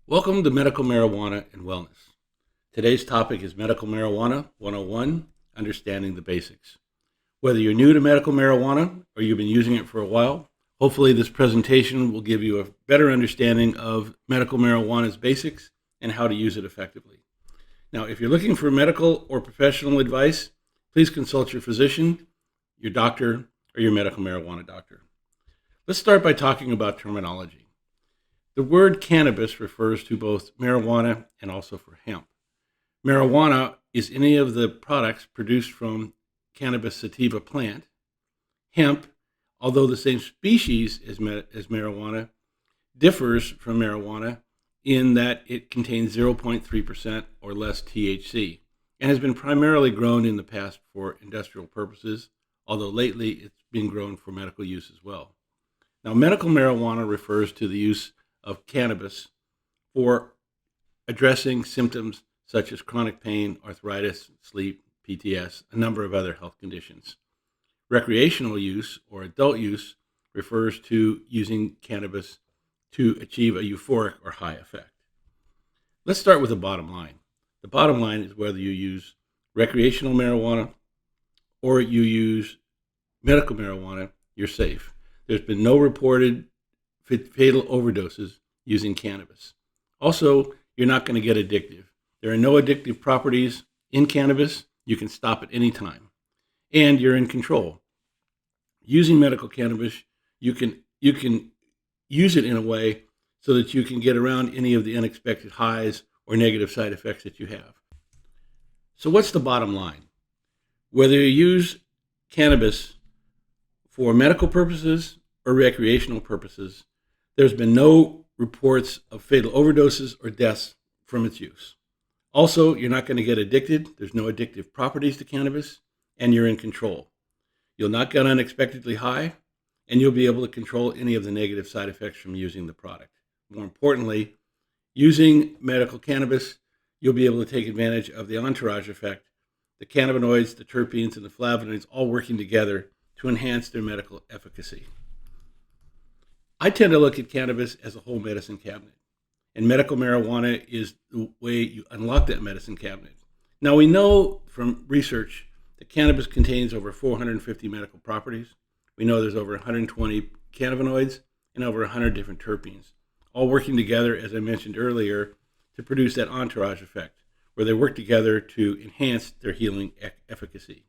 Welcome to Medical Marijuana and Wellness. Today's topic is Medical Marijuana 101, Understanding the Basics. Whether you're new to medical marijuana or you've been using it for a while, hopefully this presentation will give you a better understanding of medical marijuana's basics and how to use it effectively. Now, if you're looking for medical or professional advice, please consult your physician, your doctor, or your medical marijuana doctor. Let's start by talking about terminology. The word cannabis refers to both marijuana and also for hemp. Marijuana is any of the products produced from cannabis sativa plant. Hemp, although the same species as marijuana, differs from marijuana in that it contains 0.3% or less THC and has been primarily grown in the past for industrial purposes, although lately it's been grown for medical use as well. Now, medical marijuana refers to the use of cannabis for addressing symptoms such as chronic pain, arthritis, sleep, PTS, a number of other health conditions. Recreational use or adult use refers to using cannabis to achieve a euphoric or high effect. Let's start with the bottom line. The bottom line is whether you use recreational marijuana or you use medical marijuana, you're safe. There's been no reported fatal overdoses using cannabis. Also, you're not going to get addictive. There are no addictive properties in cannabis. You can stop at any time. And you're in control. Using medical cannabis, you can use it in a way so that you can get around any of the unexpected highs or negative side effects that you have. So what's the bottom line? Whether you use cannabis for medical purposes or recreational purposes, there's been no reports of fatal overdoses or deaths from its use. Also, you're not going to get addicted. There's no addictive properties to cannabis, and you're in control. You'll not get unexpectedly high, and you'll be able to control any of the negative side effects from using the product. More importantly, using medical cannabis, you'll be able to take advantage of the entourage effect, the cannabinoids, the terpenes, and the flavonoids all working together to enhance their medical efficacy. I tend to look at cannabis as a whole medicine cabinet, and medical marijuana is the way you unlock that medicine cabinet. Now, we know from research that cannabis contains over 450 medical properties. We know there's over 120 cannabinoids and over 100 different terpenes, all working together, as I mentioned earlier, to produce that entourage effect, where they work together to enhance their healing efficacy.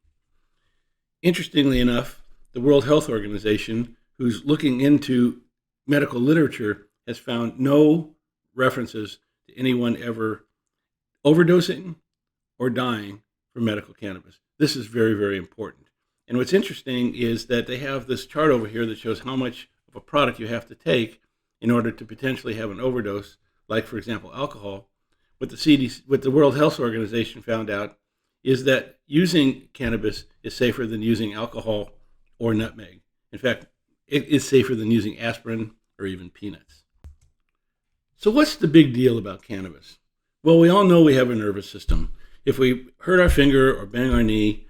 Interestingly enough, the World Health Organization, who's looking into medical literature, has found no references to anyone ever overdosing or dying from medical cannabis. This is very, very important. And what's interesting is that they have this chart over here that shows how much of a product you have to take in order to potentially have an overdose, like, for example, alcohol. What the World Health Organization found out is that using cannabis is safer than using alcohol or nutmeg. In fact, it is safer than using aspirin or even peanuts. So what's the big deal about cannabis? Well, we all know we have a nervous system. If we hurt our finger or bang our knee,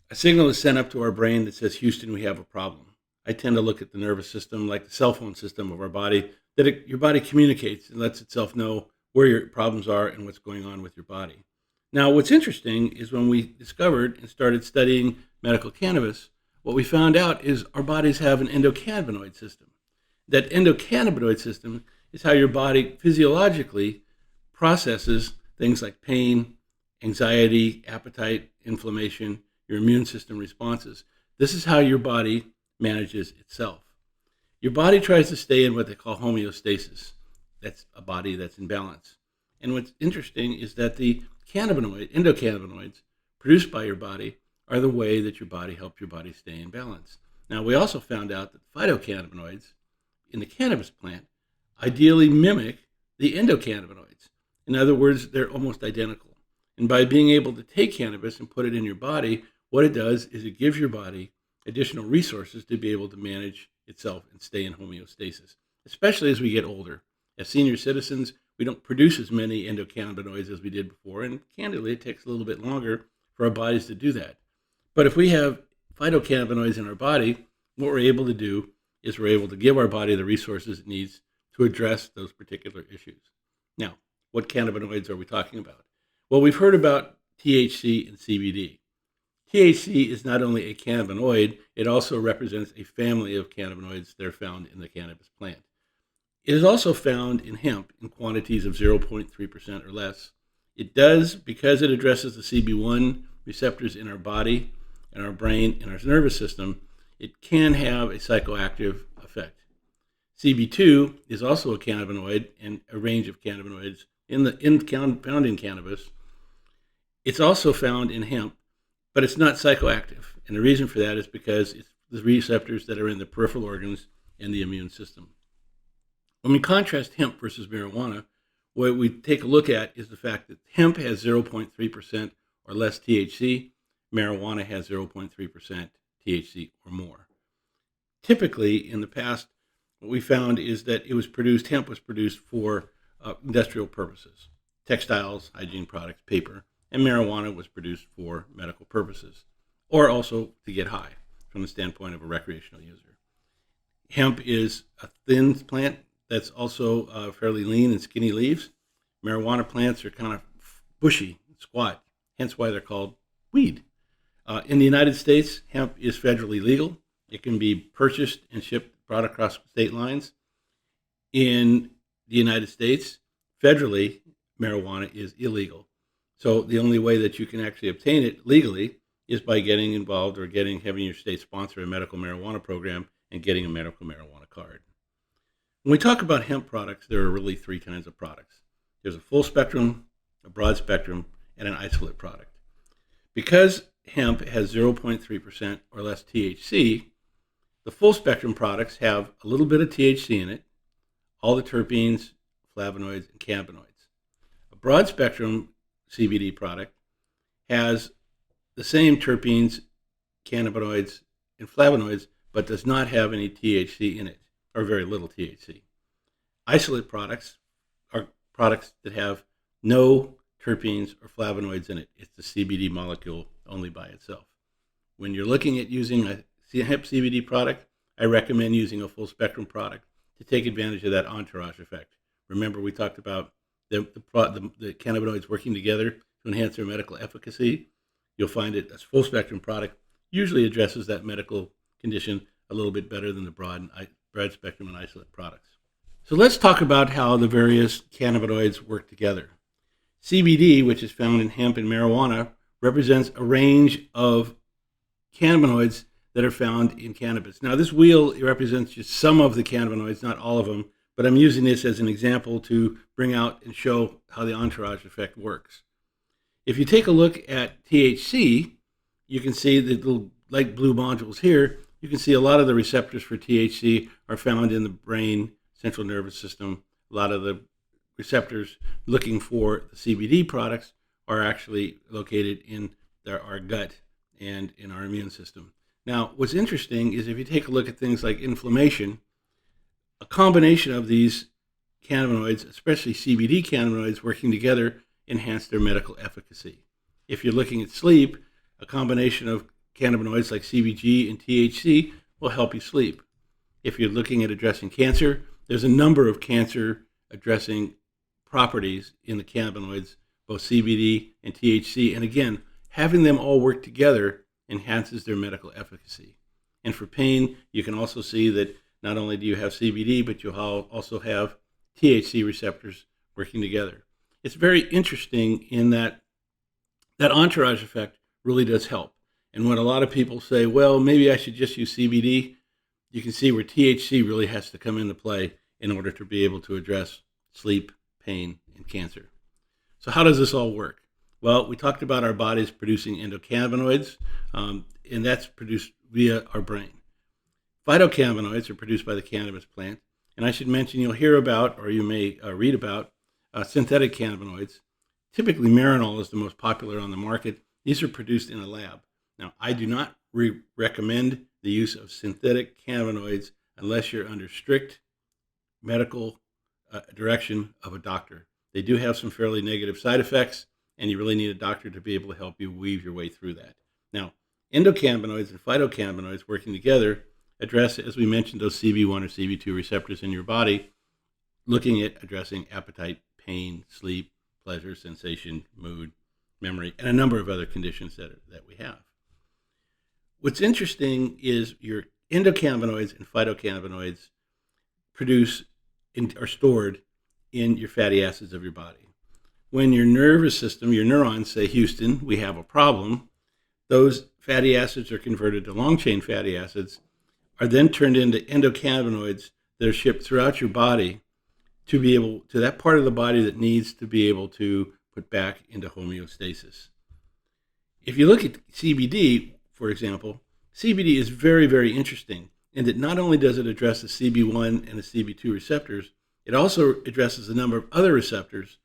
a signal is sent up to our brain that says, Houston, we have a problem. I tend to look at the nervous system like the cell phone system of our body, that your body communicates and lets itself know where your problems are and what's going on with your body. Now, what's interesting is when we discovered and started studying medical cannabis, what we found out is our bodies have an endocannabinoid system. That endocannabinoid system is how your body physiologically processes things like pain, anxiety, appetite, inflammation, your immune system responses. This is how your body manages itself. Your body tries to stay in what they call homeostasis. That's a body that's in balance. And what's interesting is that the endocannabinoids produced by your body are the way that your body helps your body stay in balance. Now, we also found out that phytocannabinoids in the cannabis plant ideally mimic the endocannabinoids. In other words, they're almost identical. And by being able to take cannabis and put it in your body, what it does is it gives your body additional resources to be able to manage itself and stay in homeostasis, especially as we get older. As senior citizens, we don't produce as many endocannabinoids as we did before, and candidly, it takes a little bit longer for our bodies to do that. But if we have phytocannabinoids in our body, what we're able to do is we're able to give our body the resources it needs to address those particular issues. Now, what cannabinoids are we talking about? Well, we've heard about THC and CBD. THC is not only a cannabinoid, it also represents a family of cannabinoids that are found in the cannabis plant. It is also found in hemp in quantities of 0.3% or less. It does, because it addresses the CB1 receptors in our body, in our brain, and our nervous system, it can have a psychoactive effect. CB2 is also a cannabinoid and a range of cannabinoids found in cannabis. It's also found in hemp, but it's not psychoactive. And the reason for that is because it's the receptors that are in the peripheral organs and the immune system. When we contrast hemp versus marijuana, what we take a look at is the fact that hemp has 0.3% or less THC, marijuana has 0.3% THC or more. Typically, in the past, what we found is that hemp was produced for industrial purposes, textiles, hygiene products, paper, and marijuana was produced for medical purposes, or also to get high from the standpoint of a recreational user. Hemp is a thin plant that's also fairly lean and skinny leaves. Marijuana plants are kind of bushy, squat, hence why they're called weed. In the United States, hemp is federally legal. It can be purchased and shipped brought across state lines. In the United States, federally, marijuana is illegal. So the only way that you can actually obtain it legally is by getting involved or having your state sponsor a medical marijuana program and getting a medical marijuana card. When we talk about hemp products, there are really three kinds of products. There's a full spectrum, a broad spectrum, and an isolate product. Because hemp has 0.3% or less THC, the full spectrum products have a little bit of THC in it, all the terpenes, flavonoids, and cannabinoids. A broad spectrum CBD product has the same terpenes, cannabinoids, and flavonoids, but does not have any THC in it, or very little THC. Isolate products are products that have no terpenes or flavonoids in it. It's the CBD molecule only by itself. When you're looking at using a hemp CBD product, I recommend using a full spectrum product to take advantage of that entourage effect. Remember, we talked about the cannabinoids working together to enhance their medical efficacy. You'll find it as full spectrum product usually addresses that medical condition a little bit better than the broad spectrum and isolate products. So let's talk about how the various cannabinoids work together. CBD, which is found in hemp and marijuana, represents a range of cannabinoids that are found in cannabis. Now, this wheel represents just some of the cannabinoids, not all of them, but I'm using this as an example to bring out and show how the entourage effect works. If you take a look at THC, you can see the little light blue modules here. You can see a lot of the receptors for THC are found in the brain, central nervous system. A lot of the receptors looking for the CBD products are actually located in our gut and in our immune system. Now, what's interesting is if you take a look at things like inflammation, a combination of these cannabinoids, especially CBD cannabinoids working together, enhance their medical efficacy. If you're looking at sleep, a combination of cannabinoids like CBG and THC will help you sleep. If you're looking at addressing cancer, there's a number of cancer addressing properties in the cannabinoids, both CBD and THC. And again, having them all work together enhances their medical efficacy. And for pain, you can also see that not only do you have CBD, but you'll also have THC receptors working together. It's very interesting in that entourage effect really does help. And when a lot of people say, well, maybe I should just use CBD, you can see where THC really has to come into play in order to be able to address sleep, pain, and cancer. So how does this all work? Well, we talked about our bodies producing endocannabinoids, and that's produced via our brain. Phytocannabinoids are produced by the cannabis plant. And I should mention, you'll hear about, or you may read about, synthetic cannabinoids. Typically, Marinol is the most popular on the market. These are produced in a lab. Now, I do not recommend the use of synthetic cannabinoids unless you're under strict medical direction of a doctor. They do have some fairly negative side effects, and you really need a doctor to be able to help you weave your way through that. Now, endocannabinoids and phytocannabinoids working together address, as we mentioned, those CB1 or CB2 receptors in your body, looking at addressing appetite, pain, sleep, pleasure, sensation, mood, memory, and a number of other conditions that we have. What's interesting is your endocannabinoids and phytocannabinoids are stored in your fatty acids of your body. When your nervous system, your neurons say, Houston, we have a problem, those fatty acids are converted to long-chain fatty acids, are then turned into endocannabinoids that are shipped throughout your body to that part of the body that needs to be able to put back into homeostasis. If you look at CBD, for example, CBD is very, very interesting in that not only does it address the CB1 and the CB2 receptors, it also addresses a number of other receptors.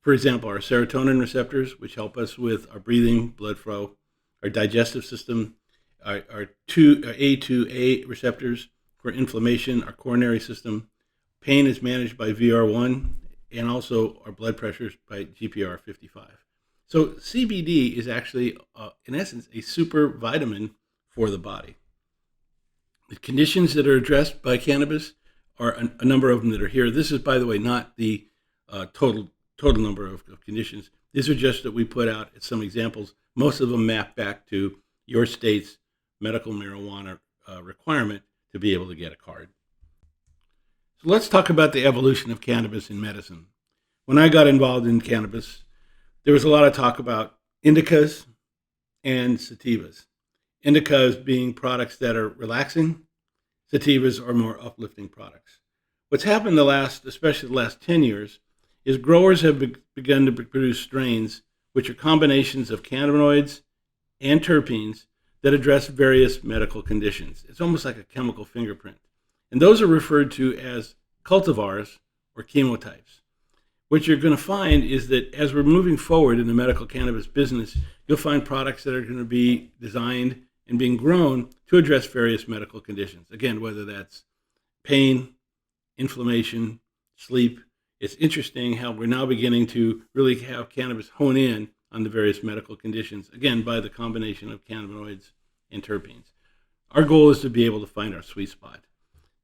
For example, our serotonin receptors, which help us with our breathing, blood flow, our digestive system, our A2A receptors for inflammation, our coronary system. Pain is managed by VR1, and also our blood pressures by GPR55. So CBD is actually, in essence, a super vitamin for the body. The conditions that are addressed by cannabis are a number of them that are here. This is, by the way, not the total number of conditions. These are just that we put out as some examples. Most of them map back to your state's medical marijuana requirement to be able to get a card. So let's talk about the evolution of cannabis in medicine. When I got involved in cannabis, there was a lot of talk about indicas and sativas. Indicas being products that are relaxing, sativas are more uplifting products. What's happened especially the last 10 years, is growers have begun to produce strains which are combinations of cannabinoids and terpenes that address various medical conditions. It's almost like a chemical fingerprint. And those are referred to as cultivars or chemotypes. What you're going to find is that as we're moving forward in the medical cannabis business, you'll find products that are going to be designed and being grown to address various medical conditions. Again, whether that's pain, inflammation, sleep. It's interesting how we're now beginning to really have cannabis hone in on the various medical conditions, again, by the combination of cannabinoids and terpenes. Our goal is to be able to find our sweet spot.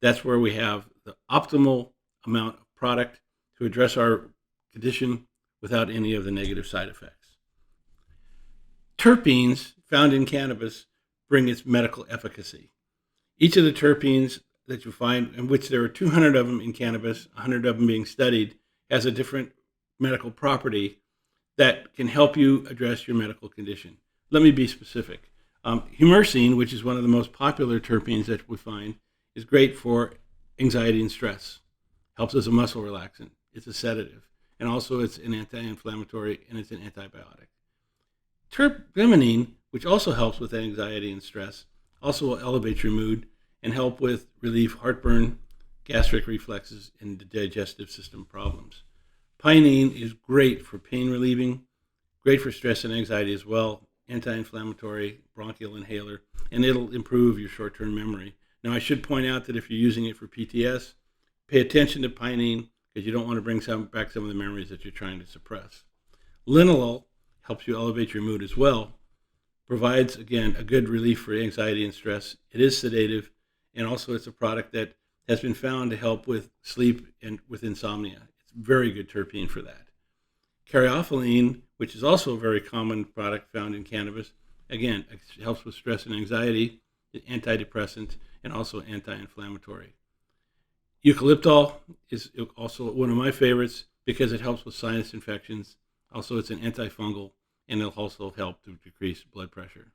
That's where we have the optimal amount of product to address our condition without any of the negative side effects. Terpenes found in cannabis bring its medical efficacy. Each of the terpenes that you find, in which there are 200 of them in cannabis, 100 of them being studied, has a different medical property that can help you address your medical condition. Let me be specific. Humersine, which is one of the most popular terpenes that we find, is great for anxiety and stress. Helps as a muscle relaxant. It's a sedative. And also it's an anti-inflammatory and it's an antibiotic. Terpinolene, which also helps with anxiety and stress, also will elevate your mood and help with relief heartburn, gastric reflexes, and the digestive system problems. Pinene is great for pain relieving, great for stress and anxiety as well, anti-inflammatory, bronchial inhaler, and it'll improve your short-term memory. Now, I should point out that if you're using it for PTS, pay attention to pinene because you don't want to bring back some of the memories that you're trying to suppress. Linalool helps you elevate your mood as well, provides, again, a good relief for anxiety and stress. It is sedative, and also it's a product that has been found to help with sleep and with insomnia. It's a very good terpene for that. Caryophyllene, which is also a very common product found in cannabis, again, it helps with stress and anxiety, antidepressant, and also anti-inflammatory. Eucalyptol is also one of my favorites because it helps with sinus infections. Also, it's an antifungal, and it'll also help to decrease blood pressure.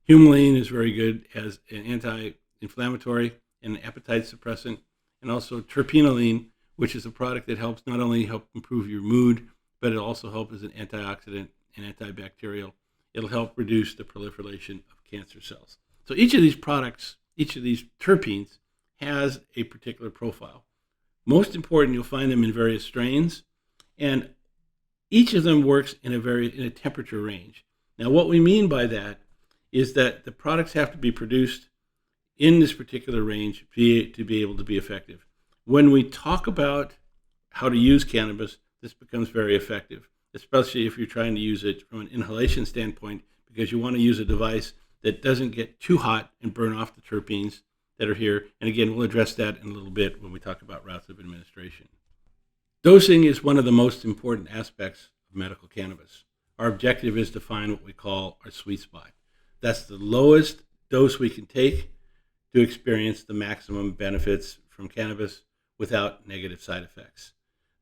Humulene is very good as an anti-inflammatory and an appetite suppressant, and also terpinolene, which is a product that helps not only help improve your mood, but it'll also help as an antioxidant and antibacterial. It'll help reduce the proliferation of cancer cells. So each of these products, each of these terpenes, has a particular profile. Most important, you'll find them in various strains, and each of them works in a temperature range. Now, what we mean by that is that the products have to be produced in this particular range to be able to be effective. When we talk about how to use cannabis, this becomes very effective, especially if you're trying to use it from an inhalation standpoint, because you want to use a device that doesn't get too hot and burn off the terpenes that are here. And again, we'll address that in a little bit when we talk about routes of administration. Dosing is one of the most important aspects of medical cannabis. Our objective is to find what we call our sweet spot. That's the lowest dose we can take to experience the maximum benefits from cannabis without negative side effects.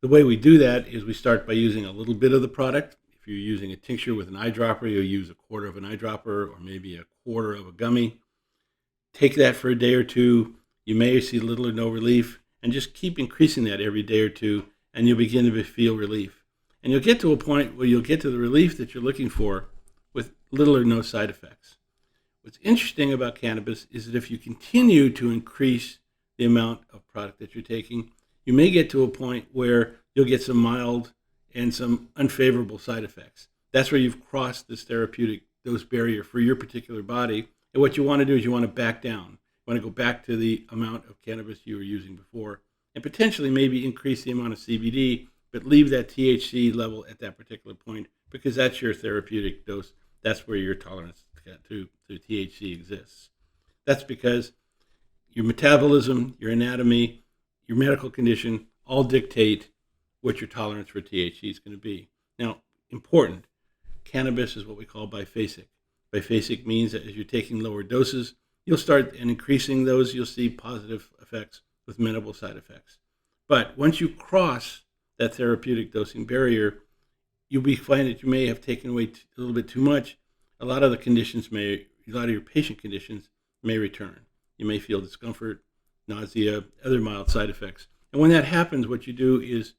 The way we do that is we start by using a little bit of the product. If you're using a tincture with an eyedropper, you'll use a quarter of an eyedropper or maybe a quarter of a gummy. Take that for a day or two. You may see little or no relief, and just keep increasing that every day or two, and you'll begin to feel relief. And you'll get to a point where you'll get to the relief that you're looking for with little or no side effects. What's interesting about cannabis is that if you continue to increase the amount of product that you're taking, you may get to a point where you'll get some mild and some unfavorable side effects. That's where you've crossed this therapeutic dose barrier for your particular body. And what you want to do is you want to back down. You want to go back to the amount of cannabis you were using before and potentially maybe increase the amount of CBD, but leave that THC level at that particular point because that's your therapeutic dose. That's where your tolerance to THC exists. That's because your metabolism, your anatomy, your medical condition all dictate what your tolerance for THC is going to be. Now, important, cannabis is what we call biphasic. Biphasic means that as you're taking lower doses, you'll start and increasing those, you'll see positive effects with minimal side effects. But once you cross that therapeutic dosing barrier, you'll find that you may have taken away a little bit too much. A lot of your patient conditions may return. You may feel discomfort, nausea, other mild side effects. And when that happens, what you do is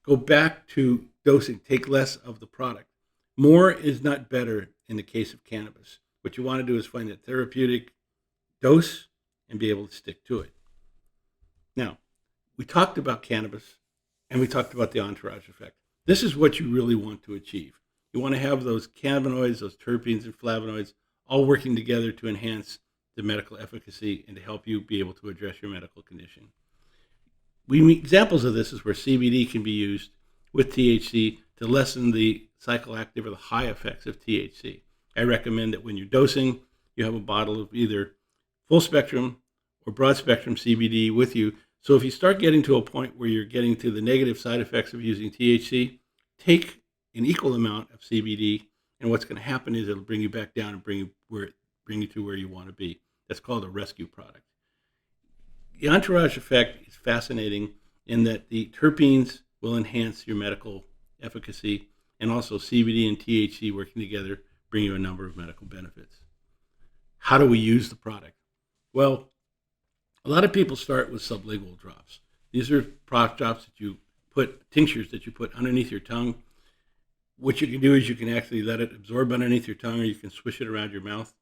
go back to dosing, take less of the product. More is not better in the case of cannabis. What you want to do is find a therapeutic dose and be able to stick to it. Now, we talked about cannabis and we talked about the entourage effect. This is what you really want to achieve. You want to have those cannabinoids, those terpenes and flavonoids all working together to enhance the medical efficacy and to help you be able to address your medical condition. Examples of this is where CBD can be used with THC to lessen the psychoactive or the high effects of THC. I recommend that when you're dosing, you have a bottle of either full spectrum or broad spectrum CBD with you. So if you start getting to a point where you're getting to the negative side effects of using THC, take an equal amount of CBD, and what's going to happen is it'll bring you back down and bring you to where you want to be. That's called a rescue product. The entourage effect is fascinating in that the terpenes will enhance your medical efficacy, and also CBD and THC working together bring you a number of medical benefits. How do we use the product? Well, a lot of people start with sublingual drops. These are product drops that you put, tinctures that you put underneath your tongue. What you can do is you can actually let it absorb underneath your tongue, or you can swish it around your mouth.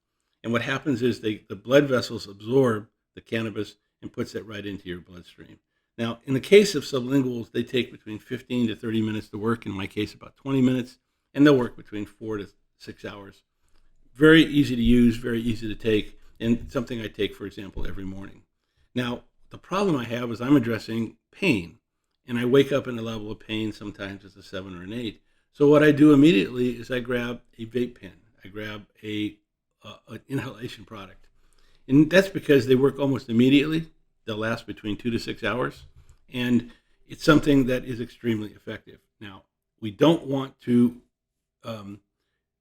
And what happens is the blood vessels absorb the cannabis and puts it right into your bloodstream. Now, in the case of sublinguals, they take between 15 to 30 minutes to work. In my case, about 20 minutes, and they'll work between 4 to 6 hours. Very easy to use, very easy to take, and something I take, for example, every morning. Now, the problem I have is I'm addressing pain, and I wake up in a level of pain, sometimes it's a 7 or an 8. So what I do immediately is I grab a vape pen. I grab an inhalation product. And that's because they work almost immediately. They'll last between 2 to 6 hours. And it's something that is extremely effective. Now, we don't want to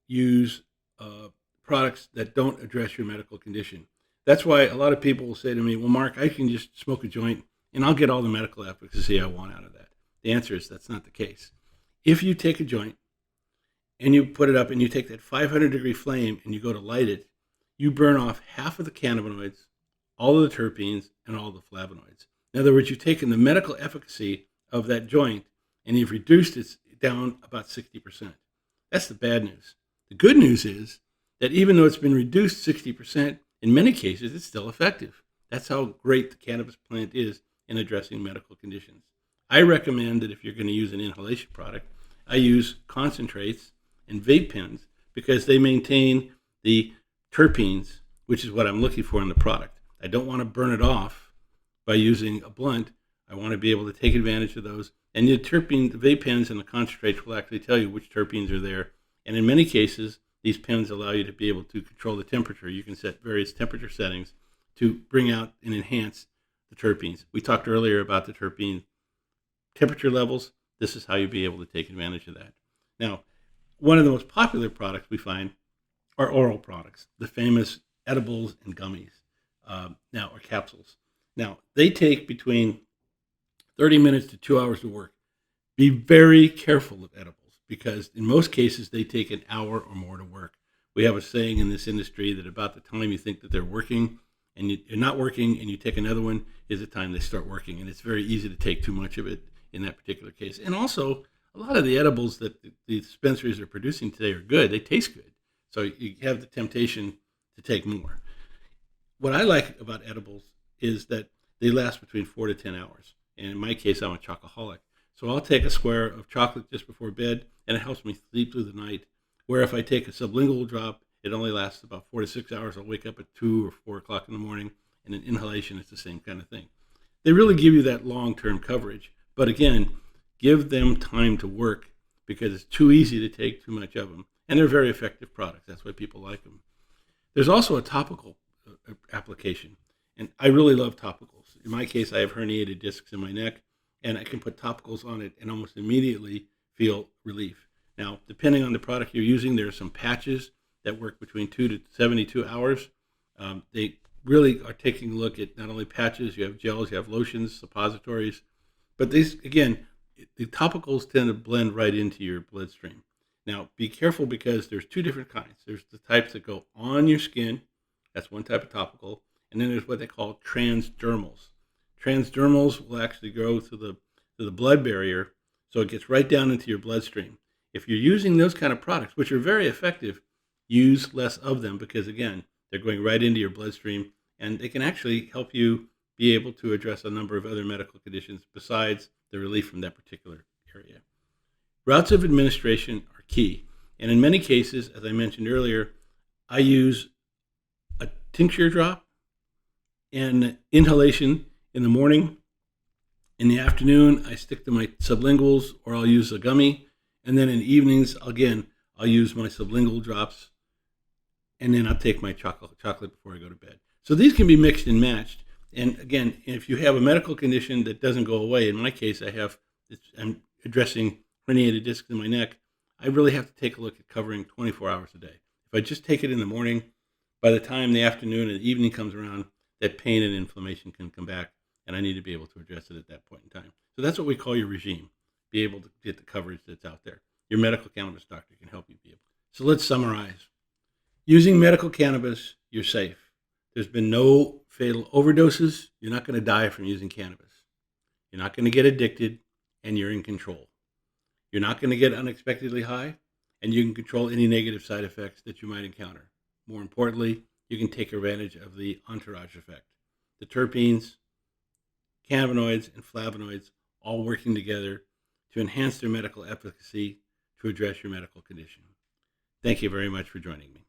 use products that don't address your medical condition. That's why a lot of people will say to me, well, Mark, I can just smoke a joint and I'll get all the medical efficacy I want out of that. The answer is that's not the case. If you take a joint and you put it up and you take that 500-degree flame and you go to light it, you burn off half of the cannabinoids, all of the terpenes, and all the flavonoids. In other words, you've taken the medical efficacy of that joint and you've reduced it down about 60%. That's the bad news. The good news is that even though it's been reduced 60%, in many cases, it's still effective. That's how great the cannabis plant is in addressing medical conditions. I recommend that if you're going to use an inhalation product, I use concentrates and vape pens because they maintain the terpenes, which is what I'm looking for in the product. I don't want to burn it off by using a blunt. I want to be able to take advantage of those. And the vape pens and the concentrates will actually tell you which terpenes are there. And in many cases, these pens allow you to be able to control the temperature. You can set various temperature settings to bring out and enhance the terpenes. We talked earlier about the terpene temperature levels, this is how you'll be able to take advantage of that. Now, one of the most popular products we find are oral products, the famous edibles and gummies, or capsules. Now, they take between 30 minutes to 2 hours to work. Be very careful of edibles because in most cases they take an hour or more to work. We have a saying in this industry that about the time you think that they're working and you're not working and you take another one is the time they start working. And it's very easy to take too much of it in that particular case. And also, a lot of the edibles that the dispensaries are producing today are good. They taste good. So you have the temptation to take more. What I like about edibles is that they last between 4 to 10 hours. And in my case, I'm a chocoholic. So I'll take a square of chocolate just before bed, and it helps me sleep through the night. Where if I take a sublingual drop, it only lasts about 4 to 6 hours. I'll wake up at 2 or 4 o'clock in the morning, and an inhalation is the same kind of thing. They really give you that long-term coverage. But again, give them time to work because it's too easy to take too much of them. And they're very effective products. That's why people like them. There's also a topical application, and I really love topicals. In my case, I have herniated discs in my neck, and I can put topicals on it and almost immediately feel relief. Now, depending on the product you're using, there are some patches that work between 2 to 72 hours. They really are taking a look at not only patches, you have gels, you have lotions, suppositories, but these, again, the topicals tend to blend right into your bloodstream. Now, be careful because there's two different kinds. There's the types that go on your skin. That's one type of topical. And then there's what they call transdermals. Transdermals will actually go to the blood barrier, so it gets right down into your bloodstream. If you're using those kind of products, which are very effective, use less of them because, again, they're going right into your bloodstream, and they can actually help you be able to address a number of other medical conditions besides the relief from that particular area. Routes of administration are key, and in many cases, as I mentioned earlier, I use a tincture drop and inhalation in the morning. In the afternoon, I stick to my sublinguals or I'll use a gummy. And then in the evenings, again, I'll use my sublingual drops. And then I'll take my chocolate before I go to bed. So these can be mixed and matched. And again, if you have a medical condition that doesn't go away, in my case, I'm addressing herniated discs in my neck, I really have to take a look at covering 24 hours a day. If I just take it in the morning, by the time the afternoon and the evening comes around, that pain and inflammation can come back, and I need to be able to address it at that point in time. So that's what we call your regime, be able to get the coverage that's out there. Your medical cannabis doctor can help you be able. So let's summarize. Using medical cannabis, you're safe. There's been no fatal overdoses. You're not going to die from using cannabis. You're not going to get addicted, and you're in control. You're not going to get unexpectedly high, and you can control any negative side effects that you might encounter. More importantly, you can take advantage of the entourage effect. The terpenes, cannabinoids, and flavonoids all working together to enhance their medical efficacy to address your medical condition. Thank you very much for joining me.